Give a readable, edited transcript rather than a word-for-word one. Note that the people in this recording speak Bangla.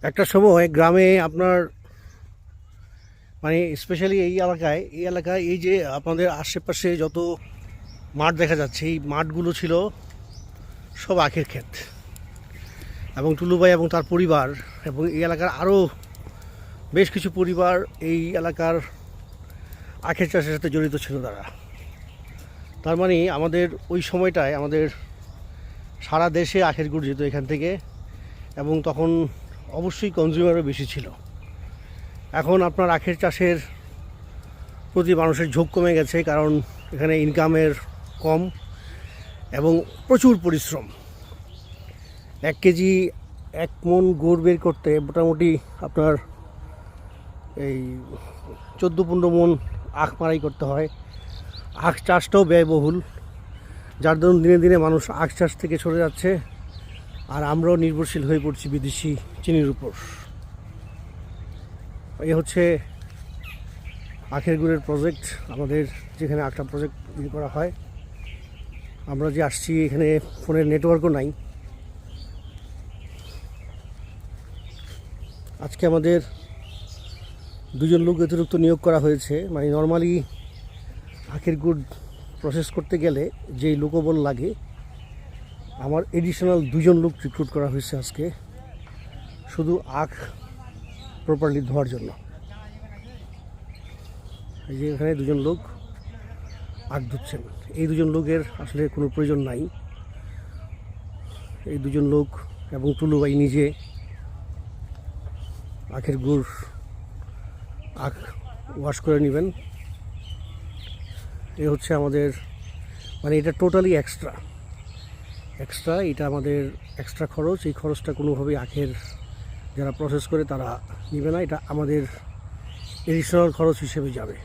একটা সময় গ্রামে আপনার মানে স্পেশালি এই এলাকায় এই যে আপনাদের আশেপাশে যত মাঠ দেখা যাচ্ছে এই মাঠগুলো ছিল সব আখের ক্ষেত। এবং টুলুভাই এবং তার পরিবার এবং এই এলাকার আরও বেশ কিছু পরিবার এই এলাকার আখের চাষের সাথে জড়িত ছিল তারা। তার মানে আমাদের ওই সময়টায় আমাদের সারা দেশে আখের গুড় যেত এখান থেকে, এবং তখন অবশ্যই কনজিউমারও বেশি ছিল। এখন আপনার আখের চাষের প্রতি মানুষের ঝোঁক কমে গেছে, কারণ এখানে ইনকামের কম এবং প্রচুর পরিশ্রম। 1 কেজি 1 মন গুড় বের করতে মোটামুটি আপনার এই 14-15 মন আখ মারাই করতে হয়। আখ চাষটাও ব্যয়বহুল, যার দরুন দিনে দিনে মানুষ আখ চাষ থেকে সরে যাচ্ছে, আর আমরাও নির্ভরশীল হয়ে পড়ছি বিদেশি চিনির উপর। এই হচ্ছে আখের গুড়ের প্রজেক্ট, আমাদের যেখানে আখটা প্রজেক্ট করা হয়। আমরা যে আসছি এখানে ফোনের নেটওয়ার্কও নাই। আজকে আমাদের 2 জন লোক অতিরিক্ত নিয়োগ করা হয়েছে। মানে নর্মালি আখের গুড় প্রসেস করতে গেলে যেই লোকবল লাগে, আমার এডিশনাল 2 জন লোক রিক্রুট করা হয়েছে আজকে, শুধু আখ প্রপারলি ধোয়ার জন্য। এই যে এখানে 2 জন লোক আখ ধুচ্ছেন। এই 2 জন লোকের আসলে কোনো প্রয়োজন নাই। এই 2 জন লোক এবং টুলুভাই নিজে আখের গুড় আখ ওয়াশ করে নেবেন। এ হচ্ছে আমাদের মানে এটা টোটালি এক্সট্রা। এটা আমাদের এক্সট্রা খরচ। এই খরচটা কোনোভাবেই আখের যারা প্রসেস করে তারা নেবে না, এটা আমাদের এডিশনাল খরচ হিসেবে যাবে।